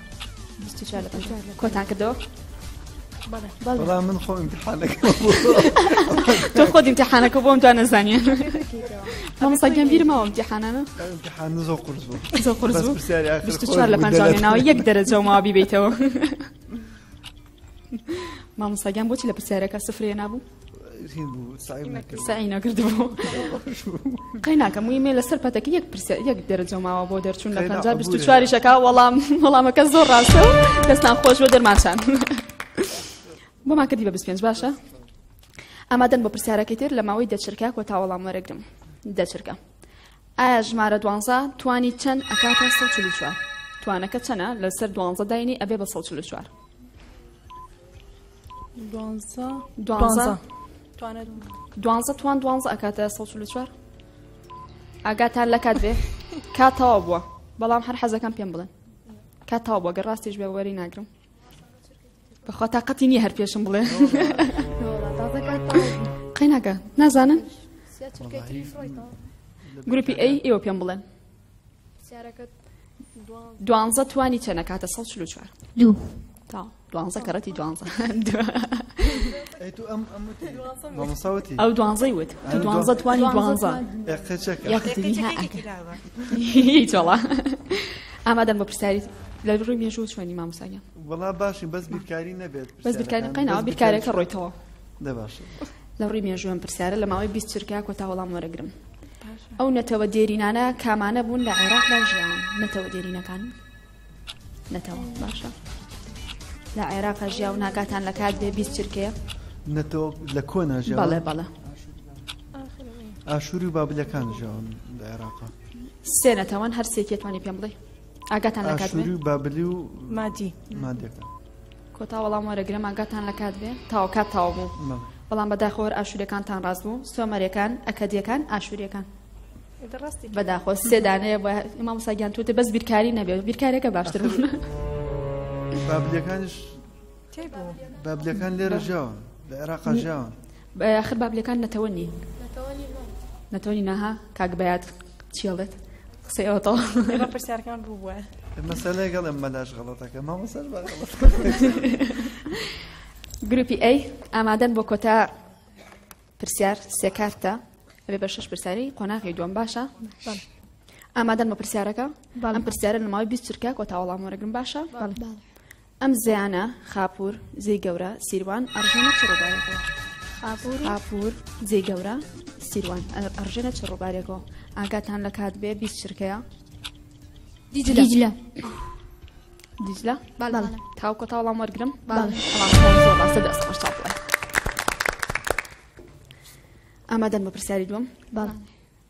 Speaker 1: کۆتان کردەوە
Speaker 4: بەڵام من خۆم ئیمتیحانەکە
Speaker 1: تۆ خۆت ئیمتیحانەکە بۆم تو نەزانیە مامۆستاگیان بیرمەوە ئیمتیحانانە
Speaker 4: ئیمتیحان زۆر قورس بوو
Speaker 1: 24 لە 50 هێناوە 1 دەرەجە و ماوە بیبیتەوە مامۆستاگیان بۆچی لە پرسیارەکە سفرێ نابوو سعی نەکردبوو قەی ناکەم ویمێ لەسەر پەتەکە 1 دەرەجە ماوە بۆ دەرچوون لە 50 24 شەکە وەڵامەکە زۆر ڕاستە و دەستان خۆش بۆ دەرماچان بۆمان کردی بە 25 باشە ئامادەن بۆ پرسیارەکەی تر لە ماوەی 10 چرکە کۆتا وەڵام وەرەگرم 10 چرکە ئایا ژمارە 12 توانی چەند ئەکاتە 144 توانەکە چەنە لەسەر 12 داینی ئەبێ بە 144 12 توان 12 ئەکاتە 144 ئاگاتان لە کات بێ کات تەواو بووە بەڵام هەر حەزەکەم پێم بڵێن کات تەواو بووە گەر ڕاستیش بێ وەری ناگرم بەخوا تاقەتی نییە هەر پێشم بڵێ قەیناکە نازانن گروپی ئەی ئێوە پێم بڵێن 12 توانی چەنە کاتە 144
Speaker 2: دوو
Speaker 1: تا 12 کەڕەتی 12
Speaker 4: مامۆستاوەتی
Speaker 1: ئەو 12 وت 12 توانی 12 هیچ وەڵا ئامادەن بە پرسیاری لە ڕووی مێژوو چوێنی مامۆستاگیان
Speaker 4: وەڵا باشی بەس بیرکاری نەبێت
Speaker 1: بەس بیرکاری قەینەوە بیرکارێکە ڕۆیتەوە
Speaker 4: دەباشە
Speaker 1: لە ڕووی مێژووم پرسیارە لە ماوەی 20 چرکە کۆتا وەڵام وەرەگرم ئەو نەتەوە دێرینانە کامانە بوون لە عێراقدا ژیان نەتەوە دێرینەکان نەتەوە باشە لە عێراقا ژیا و ناکاتان لە کات بێ 20 چرکەیە
Speaker 4: نەتەوە لە کۆنا ژیاوە
Speaker 1: بەڵێ بەڵێ
Speaker 4: ئاشووری و بابلەکان ژیاون لە عێراقا
Speaker 1: سێ نەتەوەن هەر سێکی توانی پێم بڵێ ئاگاتان لە کات بێ
Speaker 4: ئاشووری و بابلی و
Speaker 5: مادی
Speaker 4: مادیەکان
Speaker 1: کۆتا وەڵام وەرەگرم ئاگاتان لە کات بێ تاوە کات تاوە بوو بەڵام بەداخۆر ئاشوورەکانتان ڕاست بوو سۆمەرەکان ئەکەدیەکان ئاشووریەکان بەداخۆ سێ دانەیە بۆ مامۆستاگیان توتە بەس بیرکاری نەبێت بیرکارێکە باشتر بوون
Speaker 4: بابلەکانش بابلەکان لێرە ژیاون لە عێراقا ژیاون
Speaker 1: آخر بابلەکان نەتەوە نی نەتەوەنی ناها کاک بەیاد چێڵێت قسەی ئەوتەوە
Speaker 5: ئێمە پرسیارەکان بووە
Speaker 4: مەسەلەی گەڵێم مەلاش غەڵەتەکە مامۆستاش با غەڵەت
Speaker 1: گروپی ئەی ئامادەن بۆ کۆتا پرسیار سێ کارتە ئەبێ بە 6 پرسیاری قۆناغی دووەم باشە ئامادەن بە پرسیارەکە ئەم پرسیارە لە ماوەی 20 چرکە کۆتا وەڵام وەرەگرم باشە ئەم زیانە خاپور جێی گەورە سیروان ئەڕژێنە چ ڕووبارێکەوە خاپور جێی گەورە سیروان ئەڕژێنە چ ڕووبارێکەوە ئاگاتان لە کات بێ 20 چرکەیە
Speaker 2: دیجلە
Speaker 1: دیجلە تاو کۆتا وەڵام وەرگرم ئامادەن بە پرسیاری دووەم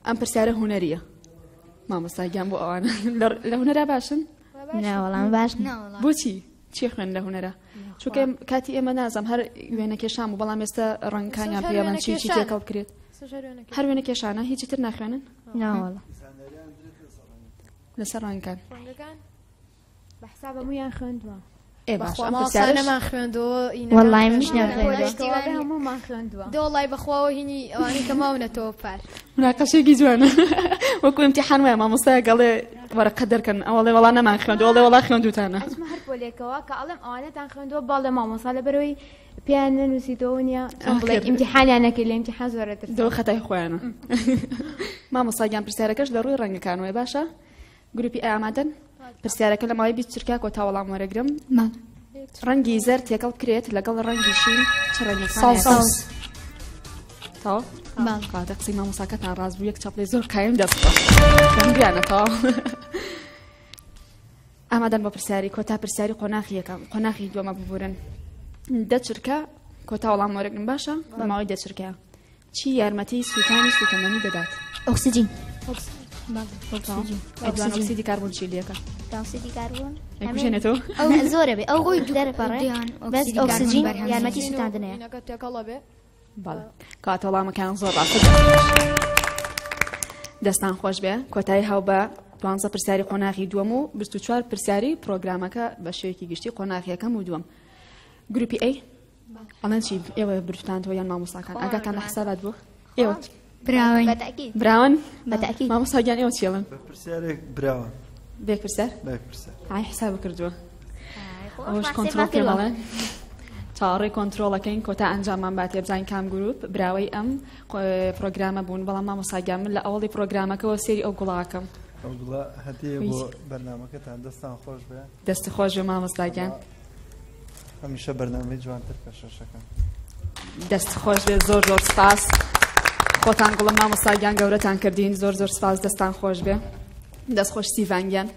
Speaker 1: ئەم پرسیارە هونەریە مامۆستاگیان بۆ ئەوانە لە هونەرا باشن
Speaker 2: ناوەڵام باش
Speaker 1: بۆچی چی خوێن لە هونەرە چونکە کاتی ئێمە نازام هەر وێنەکێشان بوو بەڵام ئێستا ڕەنگەکانیان پێڵەن چی تێکەڵ بکرێت هەر وێنەکێشانە هیچی تر ناخوێنن
Speaker 2: ناوەڵە
Speaker 1: لەسەر ڕەنگەکان
Speaker 3: بە حسابە مویان خوێندووە
Speaker 6: بەخواماڵسانەمان خوێندەوە
Speaker 2: وەڵڵای منش نەخوێندووە
Speaker 3: هەموومان خوێندووە
Speaker 6: دۆڵای بەخواوە هینی ئەوانی کە ماونەتەوە پار
Speaker 1: مناقەشێکی جوانە وەکو ئیمتیحان وایە مامۆستای گەڵێ وەرەقە دەرکەن ئەوڵێ وەڵا نەمان خوێندووە وەڵێ وەڵا خوێندووتانە
Speaker 3: ئەچمە هەر پۆلێکەوە کە ئەڵێم ئەوانەتان خوێندووە باڵێ مامۆستا لەبەرەوەی پێیان نەنووسیتەوە نییە بڵێ ئیمتیحانیان نەکرد لە ئیمتیحان زۆرەتر
Speaker 1: دەوە خەتای خۆیانە مامۆستاگیان پرسیارەکەش لە ڕووی ڕەنگەکانەوەی باشە گروپی ئامادەن پرسیارەکە لە ماوەی 20 چرکە کۆتا وەڵام وەرەگرم ڕەنگی زەر تێکەڵ بکرێت لەگەڵ ڕەنگی شین چ ڕەنگێکان تاوە کاتە قسەی مامۆستاکەتان ڕاست بوو یەک چاپڵی زۆر قایم دەستە ڕەنگیانەتەوە ئامادەن بە پرسیاری کۆتا پرسیاری قۆناغی یەکەم قۆناغی دووەمە ببورن 10 چرکە کۆتا وەڵام وەرەگرم باشە لە ماوەی 10 چرکە چی یارمەتی سووتانی سوتەمەنی دەدات
Speaker 2: ئۆکسیجین
Speaker 1: ئۆکسیدی کاربۆن چی لێکە
Speaker 2: ئۆکسیدی کاربۆن
Speaker 1: ئەکوژێنێتەوە
Speaker 2: ئەو زۆرە بێ ئەو ڕووی دەرەپەڕێ بەس ئۆکسیجین یارمەتی سوتاندنەیە
Speaker 6: تێکەڵە بێ
Speaker 1: بەڵێ کاتە وەڵامەکان زۆر ڕاستە دەستان خۆش بێ کۆتایی هاو بە 12 پرسیاری قۆناغی دووەم و 24 پرسیاری پرۆگرامەکە بە شێوەیەکی گشتی قۆناغیەکەم و دووەم گروپی ئەی ئەڵەن چی ئێوە برفتانەوە یان مامۆستاکان ئاگاتان لە حسابات بوو ئێوە
Speaker 2: براون
Speaker 1: براون
Speaker 2: بەتاکید
Speaker 1: مامۆستاگیان ئێوە چێڵن
Speaker 4: بە پرسیارێک براون
Speaker 1: بێک پرسیار
Speaker 4: بێک پرسیار
Speaker 1: ئای حساب کردووە ئەوش کۆنتڕۆڵ پێ بەڵێ چاڕێ کۆنتڕۆڵەکەین کۆتا ئەنجاممان باتێ بزانین کام گروپ براوەی ئەم پرۆگرامە بوون بەڵام مامۆستاگیان من لە ئەوڵی پرۆگرامەکەەوە سێری ئەو گوڵاکەم
Speaker 4: ئەوگوڵا هەدیە بۆ بەرنامەکەتان دەستان خۆش بێ
Speaker 1: دەستی خۆش بێ مامۆستاگیان
Speaker 4: هەمیشە بەرنامەی جوانتر پێشەشەکەم
Speaker 1: دەستی خۆش بێ زۆر زۆر سپاس خۆتان گوڵم مامۆستاگیان گەورەتان کردین زۆر زۆر سپاس دەستان خۆش بێ دەست خۆش سیڤانگیان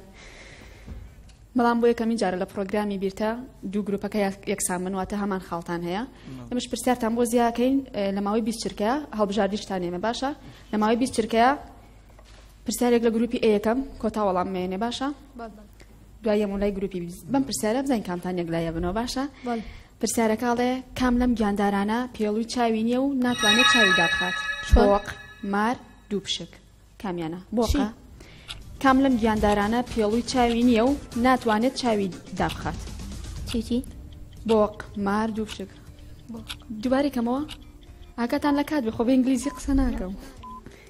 Speaker 1: بەڵام بۆ یەکەمین جارە لە پرۆگرامی بیرتە دوو گروپەکە یەکسان بنواتە هەمان خاڵتان هەیە ئەمەش پرسیارتان بۆ زیاکەین لە ماوەی 20 چرکەیە هەڵبژاردیشتان ێمە باشە لە ماوەی 20 چرکەیە پرسیارێک لە گروپی ئەیەکەم کۆتا وەڵام مێنێ باشە دوای یەمون لای گروپی بەم پرسیارە بزانین کامتان یەکلایە بنەوە باشە پرسیارەکەڵێ کام لەم گیاندارانە پێڵووی چاوی نییە و ناتوانێت چاوی دابخات بۆق مار دوو پشک کامیانە بۆقە کام لەم گیاندارانە پێڵووی چاوی نییە و ناتوانێت چاوی دابخات
Speaker 2: چیتی
Speaker 1: بۆق مار دوو پشک دووبارێ کەمەوە ئاگاتان لە کات بێ خۆ بە ئینگلیزی قسە ناکەم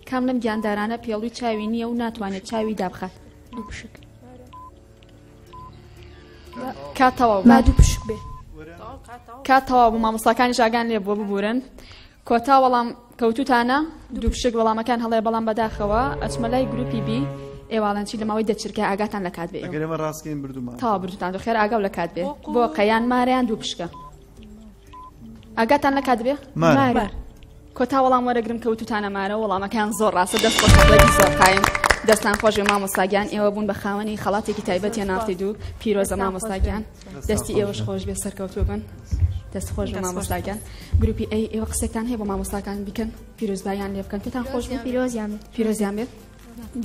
Speaker 1: کام لەم گیاندارانە پێڵووی چاوی نییە و ناتوانێت چاوی دابخات
Speaker 2: دوو پشک
Speaker 1: کاتەوە
Speaker 6: با دوو پشک بێ
Speaker 1: کاتەوە بۆ مامۆستاکانی ژاگان لێ بۆ ببورن کۆتا وەڵام کەوتوتانە دوو پشک وەڵامەکان هەڵێ بەڵام بەداخەوە ئەچمە لای گروپی بی ئێواڵەنچی لەماوەی دەچرکە ئاگاتان لە کات بێ
Speaker 4: ئەگەر ئێمە ڕاستکەین بردومان
Speaker 1: تاوا بردوتان دو خێر ئاگاو لە کات بێ بۆ قەیان مارەیان دوو پشکە ئاگاتان لە کات بێ
Speaker 6: مارە
Speaker 1: کۆتا وەڵام وەرەگرم کەوتوتانە مارە وەڵامەکان زۆر ڕاستە دەست خۆشڵەکی زۆر قایم دەستان خۆش مامۆستاگیان ئێوە بوون بە خاوەنی خەڵاتێکی تایبەتی نافتید و پیرۆزە مامۆستاگیان دەستی ئێوەش خۆش بێ سەرکەوتوو بن دەست خۆش بە مامۆستاگیان گروپی ئەی ئێوە قسێکتان هەیە بە مامۆستاکان بیکەن پیرۆزبایان لێ بکەن پێتان خۆش بێ پیرۆزیان بێت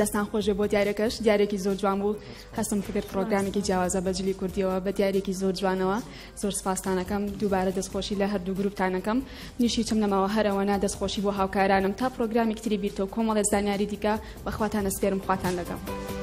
Speaker 1: دەستان خۆشێ بۆ دیارەکەش دیارێکی زۆر جوان بوو هەستم کرد پرۆگرامێکی جیاوازە بەجلی کوردیەوە بە دیارێکی زۆر جوانەوە زۆر سپاسانەکەم دووبارە دەستخۆشی لە هەردوو گروپتانەکەم نیشی چم نەماوە هەرەوەنا دەستخۆشی بۆ هاوکارانم تا پرۆگرامی تری بیرتەوە کۆمەڵێک زانیاری دیکە بەخواتان ئەسپێرم خواتان لەگەڵ